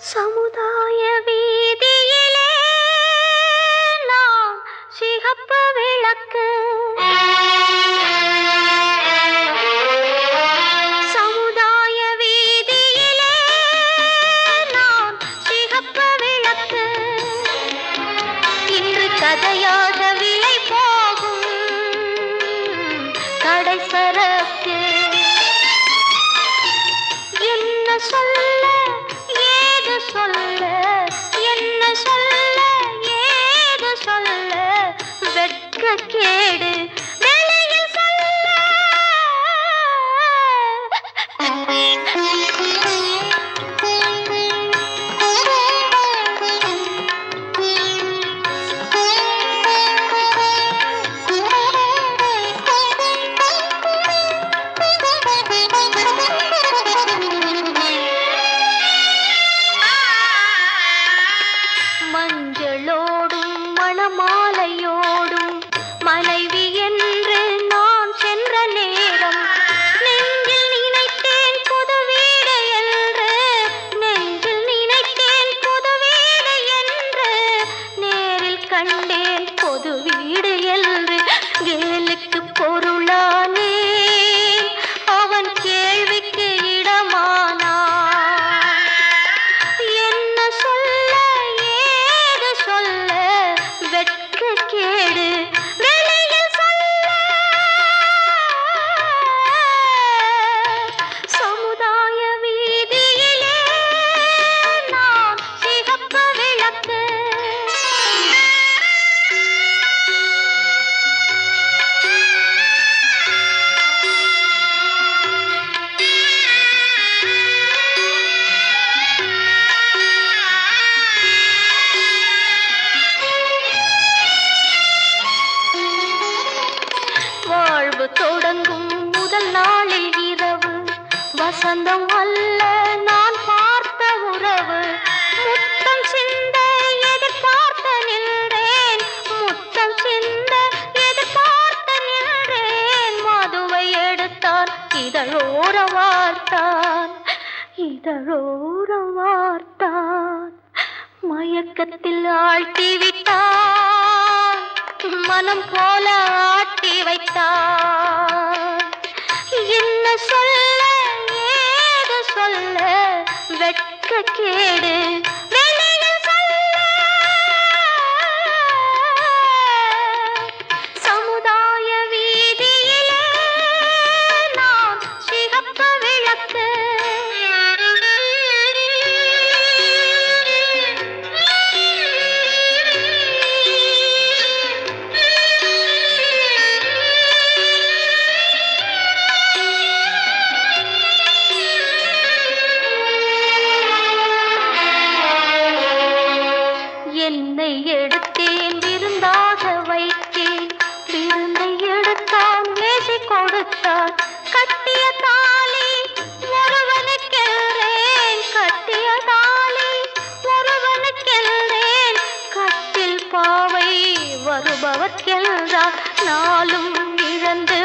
சமுதாய வீதியிலே நான் சிகப்பு விளக்கு. சமுதாய வீதியிலே நான் சிகப்பு விளக்கு. இன்று கதையாக விலை போகும் கடை சரக்கு. என்ன சொல்ல ஏது சொல்ல, என்ன சொல்ல ஏது சொல்ல, வெட்கக்கேடு வெளியில் சொல்ல. மஞ்சளோடும் மணமாலையோடும் மனைவி என்று நான் சென்ற நேரம் நெஞ்சில் நினைத்தேன் புது வீடு என்று, நெஞ்சில் நினைத்தேன் புது வீடு என்று, நேரில் கண்டேன் பொது வீடு என்று. கேலுக்கு பொருளானே அவன் கேள்விக்கு இடமானா. என்ன சொல்ல ஏது சொல்ல, வெட்கக்கேடு வெளியில் சொல்ல. சமுதாய வீதியிலே நான் சிகப்பு விளக்கு. வாழ்வு தொடங்கும் முதல் நாளில் இரவு வசந்தம் அல்ல நான் பார்த்த உறவு. முத்தம் சிந்த எதிர்பார்த்த நின்றேன், முத்தம் சிந்த எதிர்பார்த்த நின்றேன். மதுவை எடுத்தான் இதழோரம் வார்த்தான், இதழோரம் வார்த்தான். மயக்கத்தில் ஆழ்த்தி விட்டான், மனம் போல ஆட்டி வைத்தான். என்ன சொல்ல ஏது சொல்ல, வெட்கக்கேடு வெளியில் சொல்ல. சமுதாய வீதியிலே நான் சிகப்பு விளக்கு. என்னை எடுத்தேன் விருந்தாக வைத்தேன், விருந்தை எடுத்தான் மேசை கொடுத்தான். கட்டிய தாலி ஒருவனுக்கென்றேன், கட்டிய தாலி ஒருவனுக்கென்றேன். கட்டில் பாவை வருபவர்க்கென்றார் நாளும் இழந்து